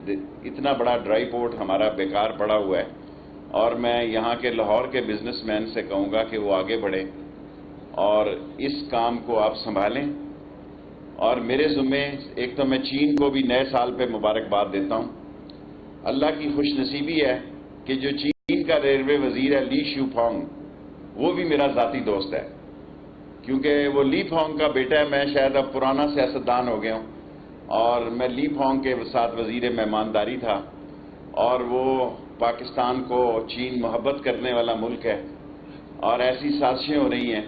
اتنا بڑا dry port ہمارا بیکار پڑا ہوا ہے، اور میں یہاں کے لاہور کے بزنس مین سے کہوں گا کہ وہ آگے بڑھیں اور اس کام کو آپ سنبھالیں. اور میرے ذمے ایک تو میں چین کو بھی نئے سال پہ مبارکباد دیتا ہوں. اللہ کی خوش نصیبی ہے کہ جو چین کا ریلوے وزیر ہے لی شیوپانگ، وہ بھی میرا ذاتی دوست ہے، کیونکہ وہ لی پھونگ کا بیٹا ہے. میں شاید اب پرانا سیاستدان ہو گیا ہوں، اور میں لی پھونگ کے ساتھ وزیر مہمانداری تھا، اور وہ پاکستان کو چین محبت کرنے والا ملک ہے، اور ایسی سازشیں ہو رہی ہیں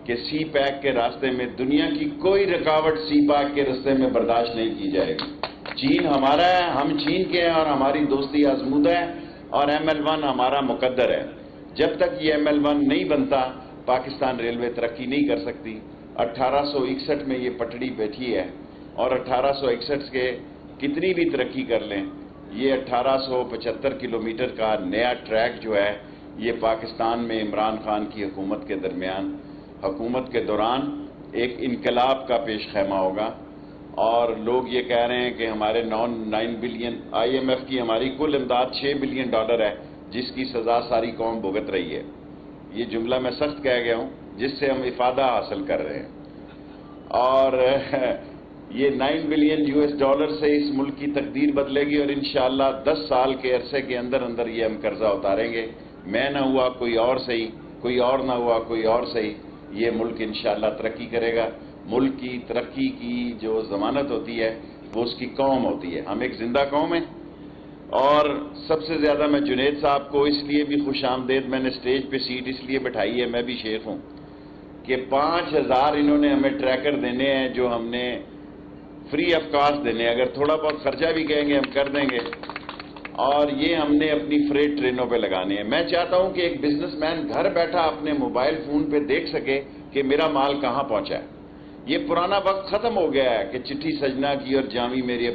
کہ سی پیک کے راستے میں دنیا کی کوئی رکاوٹ سی پیک کے راستے میں برداشت نہیں کی جائے گی. چین ہمارا ہے، ہم چین کے ہیں، اور ہماری دوستی آزمودہ ہے، اور ML1 ہمارا مقدر ہے. جب تک یہ ML1 نہیں بنتا پاکستان ریلوے ترقی نہیں کر سکتی. 1861 میں یہ پٹڑی بیٹھی ہے، اور 1861 کے کتنی بھی ترقی کر لیں، یہ 1875 کلومیٹر کا نیا ٹریک جو ہے یہ پاکستان میں عمران خان کی حکومت کے دوران ایک انقلاب کا پیش خیمہ ہوگا. اور لوگ یہ کہہ رہے ہیں کہ ہمارے 9 بلین IMF کی ہماری کل امداد $6 بلین ہے، جس کی سزا ساری قوم بھگت رہی ہے. یہ جملہ میں سخت کہہ گیا ہوں جس سے ہم افادہ حاصل کر رہے ہیں. اور یہ $9 بلین سے اس ملک کی تقدیر بدلے گی، اور انشاءاللہ 10 سال کے عرصے کے اندر یہ ہم قرضہ اتاریں گے. میں نہ ہوا کوئی اور صحیح، کوئی اور نہ ہوا کوئی اور صحیح، یہ ملک انشاءاللہ ترقی کرے گا. ملک کی ترقی کی جو ضمانت ہوتی ہے وہ اس کی قوم ہوتی ہے. ہم ایک زندہ قوم ہیں. اور سب سے زیادہ میں جنید صاحب کو اس لیے بھی خوش آمدید، میں نے سٹیج پہ سیٹ اس لیے بٹھائی ہے، میں بھی شیخ ہوں، کہ 5000 انہوں نے ہمیں ٹریکر دینے ہیں جو ہم نے فری آف کاسٹ دینے ہیں. اگر تھوڑا بہت خرچہ بھی کہیں گے ہم کر دیں گے، اور یہ ہم نے اپنی فریٹ ٹرینوں پہ لگانے ہیں. میں چاہتا ہوں کہ ایک بزنس مین گھر بیٹھا اپنے موبائل فون پہ دیکھ سکے کہ میرا مال کہاں پہنچا ہے. یہ پرانا وقت ختم ہو گیا ہے کہ چٹھی سجنا کی اور جامی میری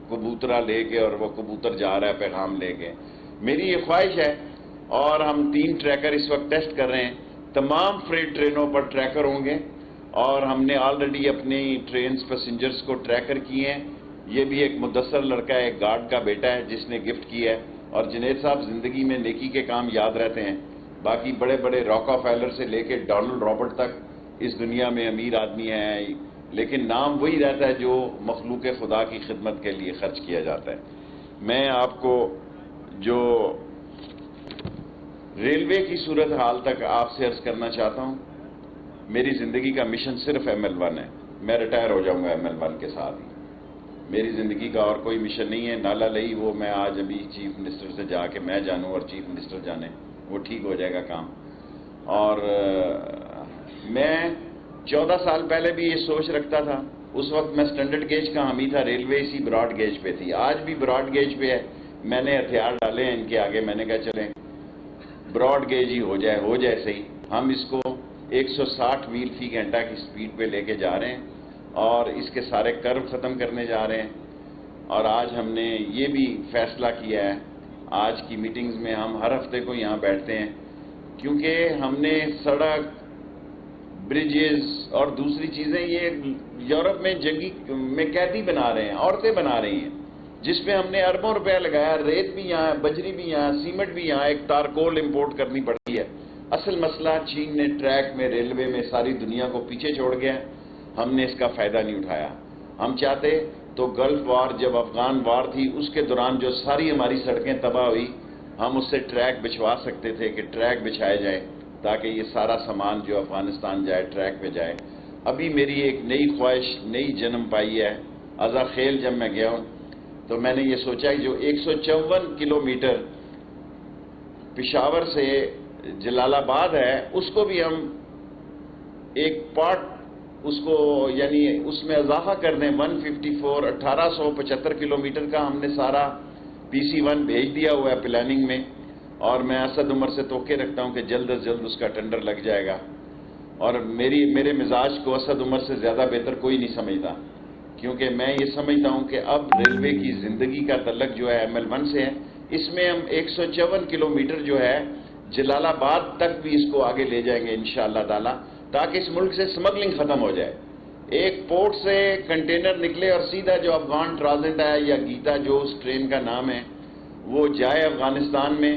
کبوترا لے کے اور وہ کبوتر جا رہا ہے پیغام لے کے. میری یہ خواہش ہے، اور ہم 3 ٹریکر اس وقت ٹیسٹ کر رہے ہیں. تمام فریٹ ٹرینوں پر ٹریکر ہوں گے، اور ہم نے آلریڈی اپنی ٹرینز پیسنجرز کو ٹریکر کیے ہیں. یہ بھی ایک مدثر لڑکا ہے، ایک گارڈ کا بیٹا ہے جس نے گفٹ کیا ہے. اور جنید صاحب زندگی میں نیکی کے کام یاد رہتے ہیں. باقی بڑے بڑے راکافیلر سے لے کے ڈونلڈ رابرٹ تک اس دنیا میں امیر آدمی ہیں، لیکن نام وہی رہتا ہے جو مخلوق خدا کی خدمت کے لیے خرچ کیا جاتا ہے. میں آپ کو جو ریلوے کی صورتحال تک آپ سے عرض کرنا چاہتا ہوں، میری زندگی کا مشن صرف ML1 ہے. میں ریٹائر ہو جاؤں گا ML1 کے ساتھ ہی. میری زندگی کا اور کوئی مشن نہیں ہے. نالا لئی وہ میں آج ابھی چیف منسٹر سے جا کے میں جانوں اور چیف منسٹر جانے، وہ ٹھیک ہو جائے گا کام. اور میں 14 سال پہلے بھی یہ سوچ رکھتا تھا. اس وقت میں سٹینڈرڈ گیج کا حامی تھا، ریلوے اسی براڈ گیج پہ تھی. آج بھی براڈ گیج پہ ہے. میں نے ہتھیار ڈالے ہیں ان کے آگے. میں نے کہا چلیں براڈ گیج ہی ہو جائے صحیح. ہم اس کو 160 میل فی گھنٹہ کی سپیڈ پہ لے کے جا رہے ہیں، اور اس کے سارے کرو ختم کرنے جا رہے ہیں. اور آج ہم نے یہ بھی فیصلہ کیا ہے، آج کی میٹنگز میں ہم ہر ہفتے کو یہاں بیٹھتے ہیں، کیونکہ ہم نے سڑک، برجز اور دوسری چیزیں یہ یورپ میں جنگی میں قیدی بنا رہے ہیں، عورتیں بنا رہی ہیں، جس پہ ہم نے اربوں روپیہ لگایا. ریت بھی یہاں، بجری بھی یہاں، سیمنٹ بھی یہاں، ایک تارکول امپورٹ کرنی پڑتی ہے. اصل مسئلہ چین نے ٹریک میں، ریلوے میں ساری دنیا کو پیچھے چھوڑ گیا. ہم نے اس کا فائدہ نہیں اٹھایا. ہم چاہتے تو گلف وار، جب افغان وار تھی اس کے دوران جو ساری ہماری سڑکیں تباہ ہوئی، ہم اس سے ٹریک بچھوا سکتے تھے کہ ٹریک بچھائے جائیں تاکہ یہ سارا سامان جو افغانستان جائے ٹریک پہ جائے. ابھی میری ایک نئی خواہش نئی جنم پائی ہے. ازا خیل جب میں گیا ہوں تو میں نے یہ سوچا کہ جو 154 کلومیٹر پشاور سے جلال آباد ہے، اس کو بھی ہم ایک پارٹ اس کو یعنی اس میں اضافہ کر دیں. 1875 کلومیٹر کا ہم نے سارا PC1 بھیج دیا ہوا ہے پلاننگ میں. اور میں اسد عمر سے توقع رکھتا ہوں کہ جلد از جلد اس کا ٹینڈر لگ جائے گا. اور میرے مزاج کو اسد عمر سے زیادہ بہتر کوئی نہیں سمجھتا، کیونکہ میں یہ سمجھتا ہوں کہ اب ریلوے کی زندگی کا تعلق جو ہے ML1 سے ہے. اس میں ہم 154 کلومیٹر جو ہے جلال آباد تک بھی اس کو آگے لے جائیں گے انشاءاللہ تعالی، تاکہ اس ملک سے سمگلنگ ختم ہو جائے. ایک پورٹ سے کنٹینر نکلے اور سیدھا جو افغان ٹرانزٹ ہے یا گیتا جو اس ٹرین کا نام ہے وہ جائے افغانستان میں،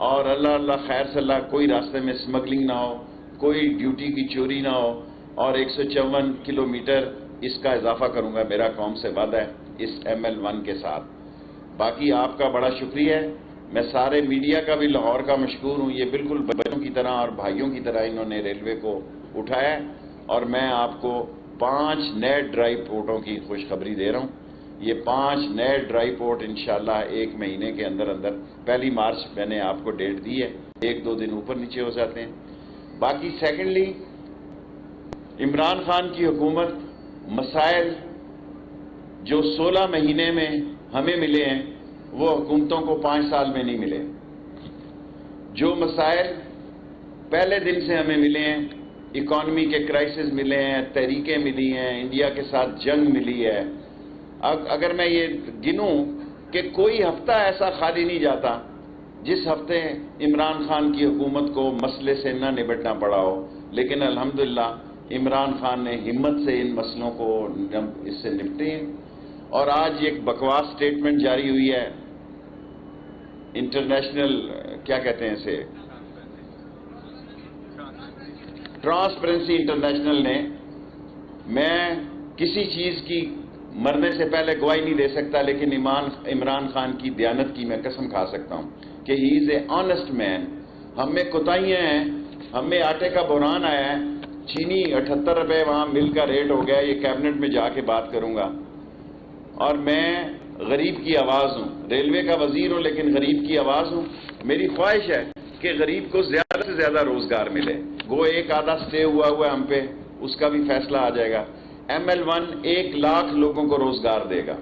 اور اللہ خیر سے اللہ کوئی راستے میں اسمگلنگ نہ ہو، کوئی ڈیوٹی کی چوری نہ ہو، اور 154 کلومیٹر اس کا اضافہ کروں گا، میرا قوم سے وعدہ ہے اس ML1 کے ساتھ۔ باقی آپ کا بڑا شکریہ ہے، میں سارے میڈیا کا بھی لاہور کا مشکور ہوں، یہ بالکل بچوں کی طرح اور بھائیوں کی طرح انہوں نے ریلوے کو اٹھایا ہے، اور میں آپ کو 5 نئے ڈرائی پورٹوں کی خوشخبری دے رہا ہوں۔ یہ 5 نئے ڈرائی پورٹ انشاءاللہ 1 مہینے کے اندر 1 مارچ میں نے آپ کو ڈیٹ دی ہے، 1-2 دن اوپر نیچے ہو جاتے ہیں۔ باقی سیکنڈلی، عمران خان کی حکومت مسائل جو 16 مہینے میں ہمیں ملے ہیں وہ حکومتوں کو 5 سال میں نہیں ملے۔ جو مسائل پہلے دن سے ہمیں ملے ہیں، اکانومی کے کرائسس ملے ہیں، تحریکیں ملی ہیں، انڈیا کے ساتھ جنگ ملی ہے، اگر میں یہ گنوں کہ کوئی ہفتہ ایسا خالی نہیں جاتا جس ہفتے عمران خان کی حکومت کو مسئلے سے نہ نبٹنا پڑا ہو، لیکن الحمدللہ عمران خان نے ہمت سے ان مسئلوں کو اس سے نپٹے ہیں۔ اور آج ایک بکواس سٹیٹمنٹ جاری ہوئی ہے انٹرنیشنل، کیا کہتے ہیں اسے، ٹرانسپیرنسی انٹرنیشنل نے، میں کسی چیز کی مرنے سے پہلے گواہی نہیں دے سکتا، لیکن عمران خان کی دیانت کی میں قسم کھا سکتا ہوں کہ ہی از اے آنےسٹ مین۔ ہم میں کوتاہیاں ہیں، ہم میں آٹے کا بحران آیا ہے، چینی 78 روپے وہاں مل کا ریٹ ہو گیا، یہ کیبنٹ میں جا کے بات کروں گا، اور میں غریب کی آواز ہوں، ریلوے کا وزیر ہوں لیکن غریب کی آواز ہوں۔ میری خواہش ہے کہ غریب کو زیادہ سے زیادہ روزگار ملے، گو ایک آدھا سٹے ہوا ہے ہم پہ، اس کا بھی فیصلہ آ جائے گا۔ ML1 1 لاکھ لوگوں کو روزگار دے گا،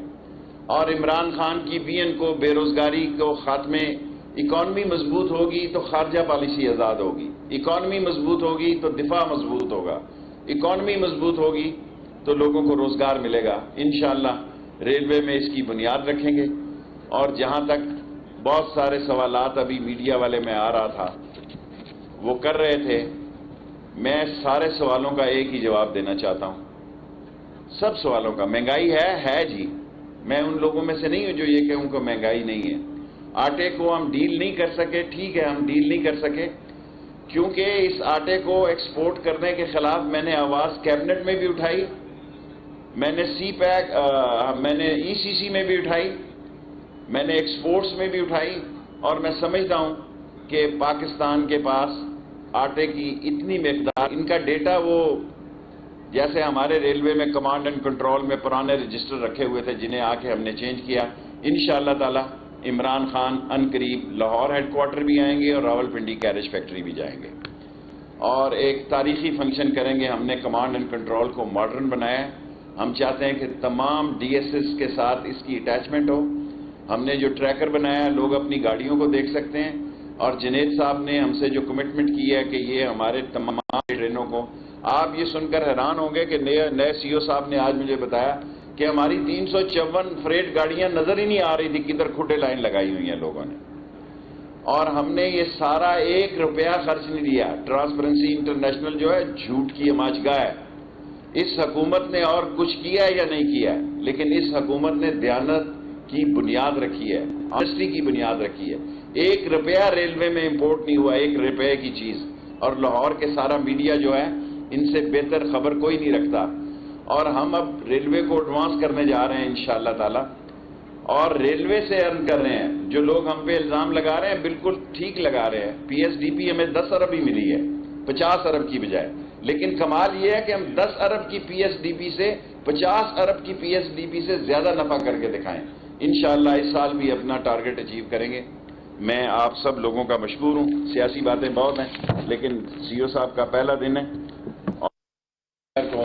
اور عمران خان کی VN کو بے روزگاری کو خاتمے، اکانومی مضبوط ہوگی تو خارجہ پالیسی آزاد ہوگی، اکانومی مضبوط ہوگی تو دفاع مضبوط ہوگا، اکانومی مضبوط ہوگی تو لوگوں کو روزگار ملے گا۔ انشاءاللہ ریلوے میں اس کی بنیاد رکھیں گے۔ اور جہاں تک بہت سارے سوالات ابھی میڈیا والے میں آ رہا تھا وہ کر رہے تھے، میں سارے سوالوں کا ایک ہی جواب دینا چاہتا ہوں، سب سوالوں کا۔ مہنگائی ہے جی، میں ان لوگوں میں سے نہیں ہوں جو یہ کہوں کہ مہنگائی نہیں ہے۔ آٹے کو ہم ڈیل نہیں کر سکے، ٹھیک ہے ہم ڈیل نہیں کر سکے، کیونکہ اس آٹے کو ایکسپورٹ کرنے کے خلاف میں نے آواز کیبنٹ میں بھی اٹھائی، میں نے میں نے ECC میں بھی اٹھائی، میں نے ایکسپورٹس میں بھی اٹھائی، اور میں سمجھتا ہوں کہ پاکستان کے پاس آٹے کی اتنی مقدار، ان کا ڈیٹا وہ جیسے ہمارے ریلوے میں کمانڈ اینڈ کنٹرول میں پرانے رجسٹر رکھے ہوئے تھے جنہیں آ کے ہم نے چینج کیا۔ انشاءاللہ تعالی عمران خان عنقریب لاہور ہیڈ کوارٹر بھی آئیں گے اور راولپنڈی کیریج فیکٹری بھی جائیں گے، اور ایک تاریخی فنکشن کریں گے۔ ہم نے کمانڈ اینڈ کنٹرول کو ماڈرن بنایا ہے، ہم چاہتے ہیں کہ تمام DSS کے ساتھ اس کی اٹیچمنٹ ہو۔ ہم نے جو ٹریکر بنایا ہے لوگ اپنی گاڑیوں کو دیکھ سکتے ہیں، اور جنید صاحب نے ہم سے جو کمٹمنٹ کی ہے کہ یہ ہمارے تمام ٹرینوں کو، آپ یہ سن کر حیران ہوں گے کہ نئے CO صاحب نے آج مجھے بتایا کہ ہماری 354 فریٹ گاڑیاں نظر ہی نہیں آ رہی تھی، کدھر کھڈے لائن لگائی ہوئی ہیں لوگوں نے، اور ہم نے یہ سارا 1 روپیہ خرچ نہیں دیا۔ ٹرانسپیرنسی انٹرنیشنل جو ہے جھوٹ کی اماجگاہ ہے، اس حکومت نے اور کچھ کیا ہے یا نہیں کیا ہے، لیکن اس حکومت نے دیانت کی بنیاد رکھی ہے، آنیسٹی کی بنیاد رکھی ہے۔ 1 روپیہ ریلوے میں امپورٹ نہیں ہوا، 1 روپے کی چیز، اور لاہور کے سارا میڈیا جو ہے ان سے بہتر خبر کوئی نہیں رکھتا۔ اور ہم اب ریلوے کو ایڈوانس کرنے جا رہے ہیں انشاءاللہ تعالی، اور ریلوے سے ارن کر رہے ہیں۔ جو لوگ ہم پہ الزام لگا رہے ہیں بالکل ٹھیک لگا رہے ہیں، PSDP ہمیں 10 ارب ہی ملی ہے 50 ارب کی بجائے، لیکن کمال یہ ہے کہ ہم 10 ارب کی PSDP سے 50 ارب کی PSDP سے زیادہ نفع کر کے دکھائیں۔ انشاءاللہ اس سال بھی اپنا ٹارگٹ اچیو کریں گے۔ میں آپ سب لوگوں کا مشکور ہوں، سیاسی باتیں بہت ہیں لیکن CO صاحب کا پہلا دن ہے،